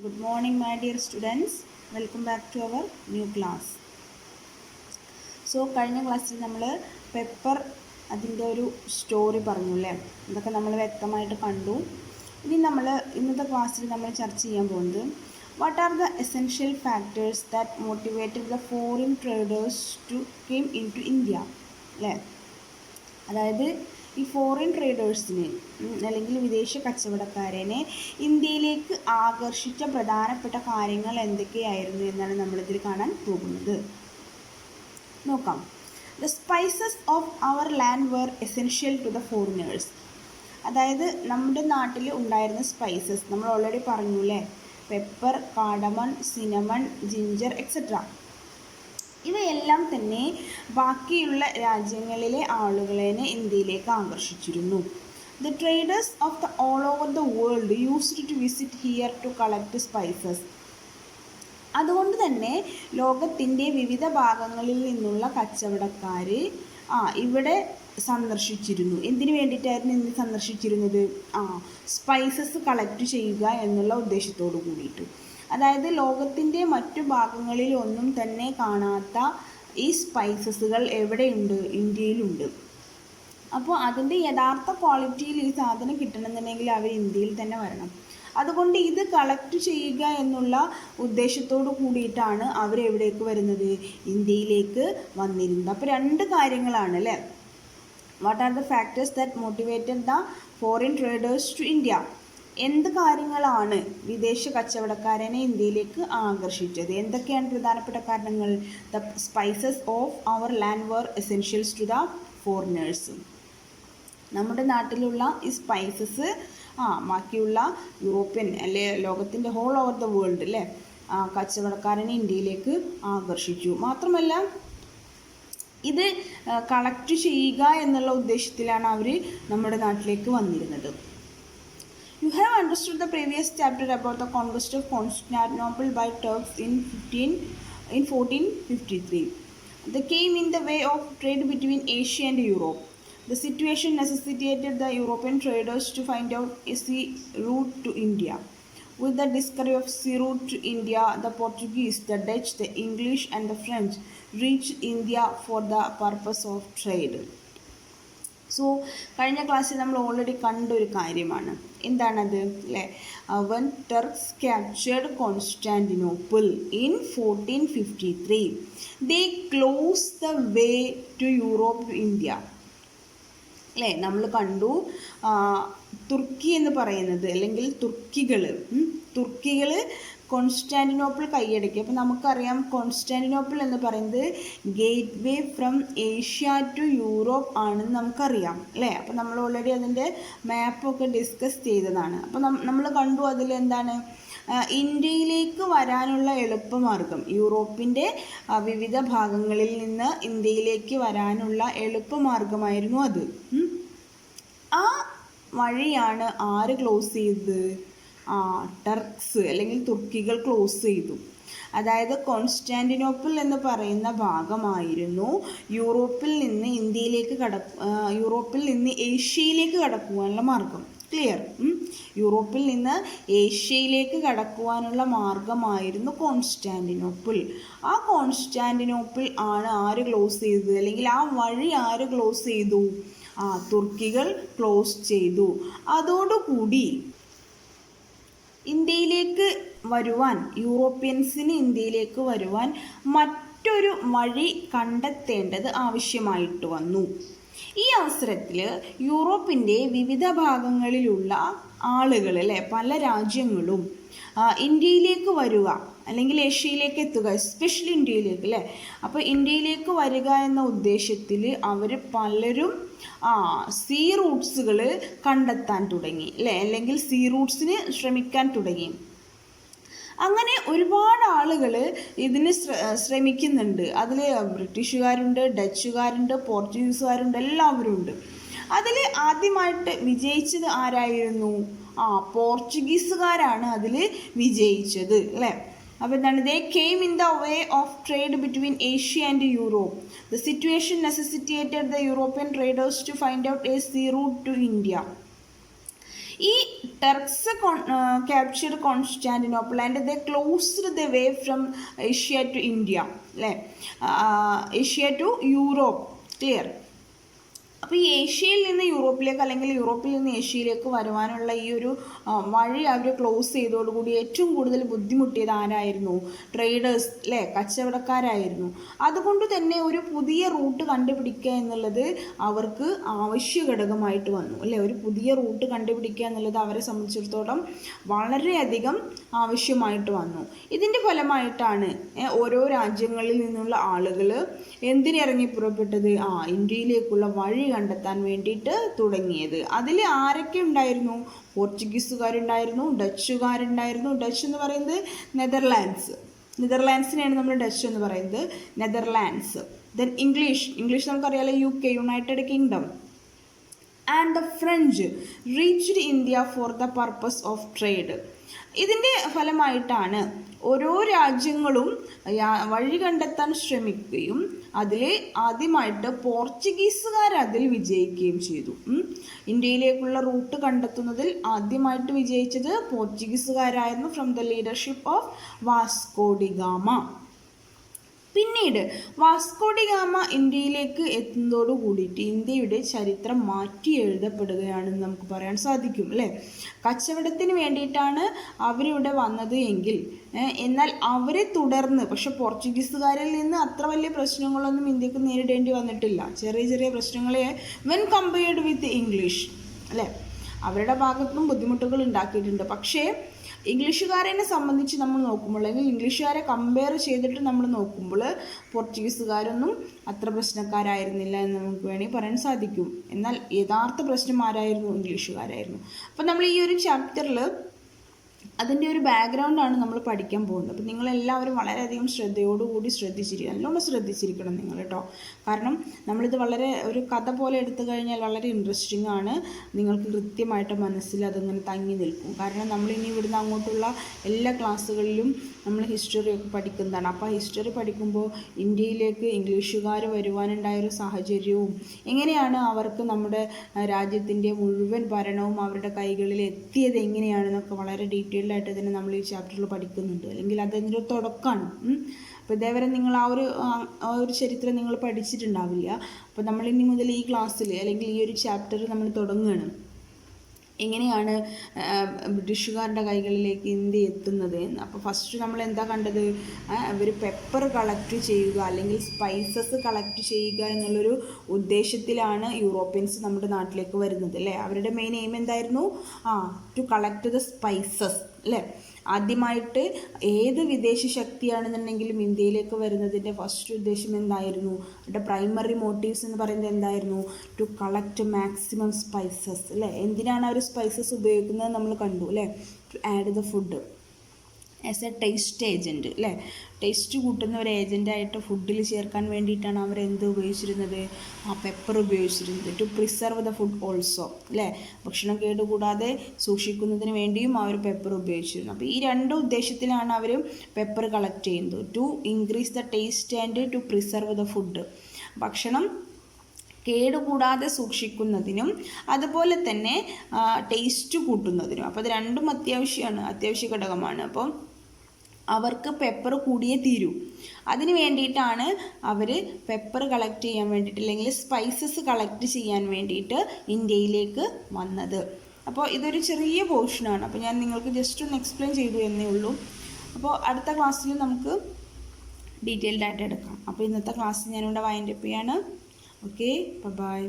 Good morning, my dear students. Welcome back to our new class. കഴിഞ്ഞ ക്ലാസ്സിൽ നമ്മൾ pepper അതിൻ്റെ ഒരു സ്റ്റോറി പറഞ്ഞു അല്ലേ, ഇതൊക്കെ നമ്മൾ വ്യക്തമായിട്ട് കണ്ടു. ഇനി ഇന്നത്തെ ക്ലാസ്സിൽ നമ്മൾ ചർച്ച ചെയ്യാൻ പോകുന്നത് what are the essential factors that motivated the foreign traders to came in to India അല്ലേ. അതായത് ഈ ഫോറിൻ ട്രേഡേഴ്സിനെ അല്ലെങ്കിൽ വിദേശ കച്ചവടക്കാരനെ ഇന്ത്യയിലേക്ക് ആകർഷിച്ച പ്രധാനപ്പെട്ട കാര്യങ്ങൾ എന്തൊക്കെയായിരുന്നു എന്നാണ് നമ്മളിതിൽ കാണാൻ പോകുന്നത്. നോക്കാം. The spices of our land were essential to the foreigners. അതായത് നമ്മുടെ നാട്ടിൽ ഉണ്ടായിരുന്ന സ്പൈസസ് നമ്മൾ ഓൾറെഡി പറഞ്ഞു അല്ലേ, pepper, cardamom, cinnamon, ginger etcetera. ഇവയെല്ലാം തന്നെ ബാക്കിയുള്ള രാജ്യങ്ങളിലെ ആളുകളെ ഇന്ത്യയിലേക്ക് ആകർഷിച്ചിരുന്നു. The traders of the all over the world used to visit here to collect spices. അതുകൊണ്ട് തന്നെ ലോകത്തിൻ്റെ വിവിധ ഭാഗങ്ങളിൽ നിന്നുള്ള കച്ചവടക്കാർ ഇവിടെ സന്ദർശിച്ചിരുന്നു. എന്തിനു വേണ്ടിയിട്ടായിരുന്നു ഇന്ന് സന്ദർശിച്ചിരുന്നത്? സ്പൈസസ് കളക്ട് ചെയ്യുക എന്നുള്ള ഉദ്ദേശത്തോടു കൂടിയിട്ട്. അതായത് ലോകത്തിൻ്റെ മറ്റു ഭാഗങ്ങളിൽ ഒന്നും തന്നെ കാണാത്ത ഈ സ്പൈസസുകൾ എവിടെയുണ്ട്? ഇന്ത്യയിലുണ്ട്. അപ്പോൾ അതിൻ്റെ യഥാർത്ഥ ക്വാളിറ്റിയിൽ ഈ സാധനം കിട്ടണമെന്നുണ്ടെങ്കിൽ അവർ ഇന്ത്യയിൽ തന്നെ വരണം. അതുകൊണ്ട് ഇത് കളക്ട് ചെയ്യുക എന്നുള്ള ഉദ്ദേശത്തോടു കൂടിയിട്ടാണ് അവരെവിടേക്ക് വരുന്നത്? ഇന്ത്യയിലേക്ക് വന്നിരുന്നത്. അപ്പോൾ രണ്ട് കാര്യങ്ങളാണ് അല്ലേ. What are the factors that motivated the foreign traders to India? എന്ത് കാര്യങ്ങളാണ് വിദേശ കച്ചവടക്കാരനെ ഇന്ത്യയിലേക്ക് ആകർഷിച്ചത്? എന്തൊക്കെയാണ് പ്രധാനപ്പെട്ട കാരണങ്ങൾ? The spices of our land were essentials to the foreigners. നമ്മുടെ നാട്ടിലുള്ള ഈ സ്പൈസസ് ബാക്കിയുള്ള യൂറോപ്യൻ അല്ലെ ലോകത്തിൻ്റെ ഹോൾ ഓവർ ദ വേൾഡ് അല്ലേ കച്ചവടക്കാരനെ ഇന്ത്യയിലേക്ക് ആകർഷിച്ചു. മാത്രമല്ല ഇത് കളക്ട് ചെയ്യുക എന്നുള്ള ഉദ്ദേശത്തിലാണ് അവർ നമ്മുടെ നാട്ടിലേക്ക് വന്നിരുന്നത്. You have understood the previous chapter about the conquest of Constantinople by Turks in 1453. They came in the way of trade between Asia and Europe. The situation necessitated the European traders to find out a sea route to India. With the discovery of sea route to India, the Portuguese, the Dutch, the English and the French reached India for the purpose of trade. കഴിഞ്ഞ ക്ലാസ്സിൽ നമ്മൾ already കണ്ടൊരു കാര്യമാണ്. എന്താണത് അല്ലേ? when Turks captured Constantinople in 1453, they closed the way to Europe to India. അല്ലേ, നമ്മൾ കണ്ടു തുർക്കി എന്ന് പറയുന്നത് അല്ലെങ്കിൽ തുർക്കികൾ കോൺസ്റ്റാന്റിനോപ്പിൾ കൈയടക്കി. അപ്പോൾ നമുക്കറിയാം കോൺസ്റ്റാന്റിനോപ്പിൾ എന്ന് പറയുന്നത് gateway from Asia to Europe ആണെന്ന് നമുക്കറിയാം അല്ലേ. അപ്പോൾ നമ്മൾ ഓൾറെഡി അതിൻ്റെ മാപ്പൊക്കെ ഡിസ്കസ് ചെയ്തതാണ്. അപ്പോൾ നമ്മൾ കണ്ടു അതിൽ എന്താണ് ഇന്ത്യയിലേക്ക് വരാനുള്ള എളുപ്പമാർഗം, യൂറോപ്പിൻ്റെ വിവിധ ഭാഗങ്ങളിൽ നിന്ന് ഇന്ത്യയിലേക്ക് വരാനുള്ള എളുപ്പമാർഗമായിരുന്നു അത്. ആ വഴിയാണ് ആര് ക്ലോസ് ചെയ്തത്? ടർക്സ് അല്ലെങ്കിൽ തുർക്കികൾ ക്ലോസ് ചെയ്തു. അതായത് കോൺസ്റ്റാന്റിനോപ്പിൾ എന്ന് പറയുന്ന ഭാഗമായിരുന്നു യൂറോപ്പിൽ നിന്ന് യൂറോപ്പിൽ നിന്ന് ഏഷ്യയിലേക്ക് കടക്കുവാനുള്ള മാർഗം. ക്ലിയർ? യൂറോപ്പിൽ നിന്ന് ഏഷ്യയിലേക്ക് കടക്കുവാനുള്ള മാർഗമായിരുന്നു കോൺസ്റ്റാന്റിനോപ്പിൾ. ആ കോൺസ്റ്റാന്റിനോപ്പിൾ ആണ് ആര് ക്ലോസ് ചെയ്തത്? അല്ലെങ്കിൽ ആ വഴി ആര് ക്ലോസ് ചെയ്തു? തുർക്കികൾ ക്ലോസ് ചെയ്തു. അതോടുകൂടി യൂറോപ്യൻസിന് ഇന്ത്യയിലേക്ക് വരുവാൻ മറ്റൊരു വഴി കണ്ടെത്തേണ്ടത് ആവശ്യമായിട്ട് വന്നു. ഈ അവസരത്തിൽ യൂറോപ്പിൻ്റെ വിവിധ ഭാഗങ്ങളിലുള്ള ആളുകൾ അല്ലേ, പല രാജ്യങ്ങളും ഇന്ത്യയിലേക്ക് വരിക അല്ലെങ്കിൽ ഏഷ്യയിലേക്ക് എത്തുക, എസ്പെഷ്യലി ഇന്ത്യയിലേക്ക് അല്ലേ. അപ്പോൾ ഇന്ത്യയിലേക്ക് വരിക എന്ന ഉദ്ദേശത്തിൽ അവർ പലരും സീ റൂട്ട്സുകൾ കണ്ടെത്താൻ തുടങ്ങി അല്ലേ, അല്ലെങ്കിൽ സീ റൂട്ട്സിന് ശ്രമിക്കാൻ തുടങ്ങി. അങ്ങനെ ഒരുപാട് ആളുകൾ ഇതിന് ശ്രമിക്കുന്നുണ്ട്. അതിൽ ബ്രിട്ടീഷുകാരുണ്ട്, ഡച്ചുകാരുണ്ട്, പോർച്ചുഗീസുകാരുണ്ട്, എല്ലാവരും ഉണ്ട്. അതിൽ ആദ്യമായിട്ട് വിജയിച്ചത് ആരായിരുന്നു? പോർച്ചുഗീസുകാരാണ് അതിൽ വിജയിച്ചത് അല്ലേ. അപ്പോൾ എന്താണ്? They came in the way of trade between Asia and Europe. The situation necessitated the European traders to find out a sea route to India. ഈ Turks captured Constantinople and they closed the way from Asia to India, അല്ലേ, Asia to Europe. Clear. അപ്പോൾ ഈ ഏഷ്യയിൽ നിന്ന് യൂറോപ്പിലേക്ക് അല്ലെങ്കിൽ യൂറോപ്പിൽ നിന്ന് ഏഷ്യയിലേക്ക് വരുവാനുള്ള ഈ ഒരു വഴി അവർ ക്ലോസ് ചെയ്തതോടുകൂടി ഏറ്റവും കൂടുതൽ ബുദ്ധിമുട്ടിയത് ആരായിരുന്നു? ട്രേഡേഴ്സ്, അല്ലേ, കച്ചവടക്കാരായിരുന്നു. അതുകൊണ്ട് തന്നെ ഒരു പുതിയ റൂട്ട് കണ്ടുപിടിക്കുക എന്നുള്ളത് അവർക്ക് ആവശ്യ ഘടകമായിട്ട് വന്നു, അല്ലേ. ഒരു പുതിയ റൂട്ട് കണ്ടുപിടിക്കുക എന്നുള്ളത് അവരെ സംബന്ധിച്ചിടത്തോളം വളരെയധികം ആവശ്യമായിട്ട് വന്നു. ഇതിൻ്റെ ഫലമായിട്ടാണ് ഓരോ രാജ്യങ്ങളിൽ നിന്നുള്ള ആളുകൾ എന്തിനിറങ്ങി പുറപ്പെട്ടത്? ഇന്ത്യയിലേക്കുള്ള വഴി കണ്ടെത്താൻ വേണ്ടിയിട്ട് തുടങ്ങിയത്. അതിൽ ആരൊക്കെ ഉണ്ടായിരുന്നു? പോർച്ചുഗീസുകാരുണ്ടായിരുന്നു, ഡച്ചുകാരുണ്ടായിരുന്നു. ഡച്ച് എന്ന് പറയുന്നത് നെതർലാൻഡ്സിനെയാണ് നമ്മൾ ഡച്ച് എന്ന് പറയുന്നത്, നെതർലാൻഡ്സ്. ദെൻ ഇംഗ്ലീഷ് നമുക്കറിയാലോ, UK, United kingdom. And the French reached India for the purpose of trade. ഇതിൻ്റെ ഫലമായിട്ടാണ് ഓരോ രാജ്യങ്ങളും വഴി കണ്ടെത്താൻ ശ്രമിക്കുകയും അതിൽ ആദ്യമായിട്ട് പോർച്ചുഗീസുകാർ അതിൽ വിജയിക്കുകയും ചെയ്തു. ഇന്ത്യയിലേക്കുള്ള റൂട്ട് കണ്ടെത്തുന്നതിൽ ആദ്യമായിട്ട് വിജയിച്ചത് പോർച്ചുഗീസുകാരായിരുന്നു, from the leadership of Vasco da Gama. പിന്നീട് വാസ്കോ ഡി ഗാമ ഇന്ത്യയിലേക്ക് എത്തുന്നതോടു കൂടിയിട്ട് ഇന്ത്യയുടെ ചരിത്രം മാറ്റി എഴുതപ്പെടുകയാണെന്ന് നമുക്ക് പറയാൻ സാധിക്കും, അല്ലേ. കച്ചവടത്തിന് വേണ്ടിയിട്ടാണ് അവരിവിടെ വന്നത് എങ്കിൽ എന്നാൽ അവരെ തുടർന്ന്, പക്ഷെ പോർച്ചുഗീസുകാരിൽ നിന്ന് അത്ര വലിയ പ്രശ്നങ്ങളൊന്നും ഇന്ത്യക്ക് നേരിടേണ്ടി വന്നിട്ടില്ല. ചെറിയ ചെറിയ പ്രശ്നങ്ങളെ വെൻ കമ്പയർഡ് വിത്ത് ഇംഗ്ലീഷ്, അല്ലേ, അവരുടെ ഭാഗത്തും ബുദ്ധിമുട്ടുകൾ ഉണ്ടാക്കിയിട്ടുണ്ട്. പക്ഷേ ഇംഗ്ലീഷുകാരെ സംബന്ധിച്ച് നമ്മൾ നോക്കുമ്പോൾ, അല്ലെങ്കിൽ ഇംഗ്ലീഷുകാരെ കമ്പയർ ചെയ്തിട്ട് നമ്മൾ നോക്കുമ്പോൾ പോർച്ചുഗീസുകാരൊന്നും അത്ര പ്രശ്നക്കാരായിരുന്നില്ല എന്ന് നമുക്ക് വേണമെങ്കിൽ പറയാൻ സാധിക്കും. എന്നാൽ യഥാർത്ഥ പ്രശ്നം ആരായിരുന്നു? ഇംഗ്ലീഷുകാരായിരുന്നു. അപ്പോൾ നമ്മൾ ഈ ഒരു ചാപ്റ്ററിൽ അതിൻ്റെ ഒരു ബാക്ക്ഗ്രൗണ്ടാണ് നമ്മൾ പഠിക്കാൻ പോകുന്നത്. അപ്പോൾ നിങ്ങളെല്ലാവരും വളരെയധികം ശ്രദ്ധയോടുകൂടി നല്ലോണം ശ്രദ്ധിച്ചിരിക്കണം നിങ്ങൾ കേട്ടോ. കാരണം നമ്മളിത് വളരെ ഒരു കഥ പോലെ എടുത്തു കഴിഞ്ഞാൽ വളരെ ഇൻട്രസ്റ്റിംഗ് ആണ്. നിങ്ങൾക്ക് കൃത്യമായിട്ട് മനസ്സിൽ അതിങ്ങനെ തങ്ങി നിൽക്കും. കാരണം നമ്മളിനി ഇവിടുന്ന് അങ്ങോട്ടുള്ള എല്ലാ ക്ലാസ്സുകളിലും നമ്മൾ ഹിസ്റ്ററിയൊക്കെ പഠിക്കുന്നതാണ്. അപ്പോൾ ഹിസ്റ്ററി പഠിക്കുമ്പോൾ ഇന്ത്യയിലേക്ക് ഇംഗ്ലീഷുകാർ വരുവാനുണ്ടായൊരു സാഹചര്യവും എങ്ങനെയാണ് അവർക്ക് നമ്മുടെ രാജ്യത്തിൻ്റെ മുഴുവൻ ഭരണവും അവരുടെ കൈകളിൽ എത്തിയത് എങ്ങനെയാണെന്നൊക്കെ വളരെ ഡീറ്റെയിൽഡ് ആയിട്ട് തന്നെ നമ്മൾ ഈ ചാപ്റ്ററിൽ പഠിക്കുന്നുണ്ട്. അല്ലെങ്കിൽ അതിൻ്റെ ഒരു തുടക്കമാണ്. അപ്പോൾ ഇതേവരെ നിങ്ങൾ ആ ഒരു ചരിത്രം നിങ്ങൾ പഠിച്ചിട്ടുണ്ടാവില്ല. അപ്പോൾ നമ്മളിനി മുതൽ ഈ ക്ലാസ്സിൽ അല്ലെങ്കിൽ ഈ ഒരു ചാപ്റ്റർ നമ്മൾ തുടങ്ങുകയാണ്. എങ്ങനെയാണ് ബ്രിട്ടീഷുകാരുടെ കൈകളിലേക്ക് ഇന്ത്യ എത്തുന്നത് എന്ന്. അപ്പോൾ ഫസ്റ്റ് നമ്മൾ എന്താ കണ്ടത്? അവർ പെപ്പർ കളക്ട് ചെയ്യുക അല്ലെങ്കിൽ സ്പൈസസ് കളക്ട് ചെയ്യുക എന്നുള്ളൊരു ഉദ്ദേശത്തിലാണ് യൂറോപ്യൻസ് നമ്മുടെ നാട്ടിലേക്ക് വരുന്നത്, അല്ലേ. അവരുടെ മെയിൻ എയിം എന്തായിരുന്നു? ടു കളക്ട് ദ സ്പൈസസ്, അല്ലേ. ആദ്യമായിട്ട് ഏത് വിദേശ ശക്തിയാണെന്നുണ്ടെങ്കിലും ഇന്ത്യയിലേക്ക് വരുന്നതിൻ്റെ ഫസ്റ്റ് ഉദ്ദേശം എന്തായിരുന്നു? അവരുടെ പ്രൈമറി മോട്ടീവ്സ് എന്ന് പറയുന്നത് എന്തായിരുന്നു? ടു കളക്ട് മാക്സിമം സ്പൈസസ്, അല്ലേ. എന്തിനാണ് അവർ സ്പൈസസ് ഉപയോഗിക്കുന്നത് നമ്മൾ കണ്ടു, അല്ലേ. To add the food as a taste agent, അല്ലേ. ടേസ്റ്റ് കൂട്ടുന്ന ഒരു ഏജൻറ്റായിട്ട് ഫുഡിൽ ചേർക്കാൻ വേണ്ടിയിട്ടാണ് അവർ എന്ത് ഉപയോഗിച്ചിരുന്നത്? പെപ്പർ ഉപയോഗിച്ചിരുന്നത്. To preserve the food also, അല്ലേ. ഭക്ഷണം കേടുകൂടാതെ സൂക്ഷിക്കുന്നതിന് വേണ്ടിയും അവർ പെപ്പർ ഉപയോഗിച്ചിരുന്നു. അപ്പോൾ ഈ രണ്ട് ഉദ്ദേശത്തിലാണ് അവർ പെപ്പർ കളക്ട് ചെയ്യുന്നത്. To increase the taste and to preserve the food. ഭക്ഷണം കേടുകൂടാതെ സൂക്ഷിക്കുന്നതിനും അതുപോലെ തന്നെ ടേസ്റ്റ് കൂട്ടുന്നതിനും. അപ്പോൾ അത് രണ്ടും അത്യാവശ്യ ഘടകമാണ്. അപ്പം അവർക്ക് പെപ്പർ കൂടിയേ തീരൂ. അതിന് വേണ്ടിയിട്ടാണ് അവർ പെപ്പർ കളക്ട് ചെയ്യാൻ വേണ്ടിയിട്ട് അല്ലെങ്കിൽ സ്പൈസസ് കളക്ട് ചെയ്യാൻ വേണ്ടിയിട്ട് ഇന്ത്യയിലേക്ക് വന്നത്. അപ്പോൾ ഇതൊരു ചെറിയ പോർഷനാണ്. അപ്പോൾ ഞാൻ നിങ്ങൾക്ക് ജസ്റ്റ് ഒന്ന് എക്സ്പ്ലെയിൻ ചെയ്തു എന്നേ ഉള്ളൂ. അപ്പോൾ അടുത്ത ക്ലാസ്സിൽ നമുക്ക് ഡീറ്റെയിൽഡ് ആയിട്ട് എടുക്കാം. അപ്പോൾ ഇന്നത്തെ ക്ലാസ് ഞാനിവിടെ വൈൻഡ് അപ്പ് ചെയ്യാണ്. Okay, bye-bye.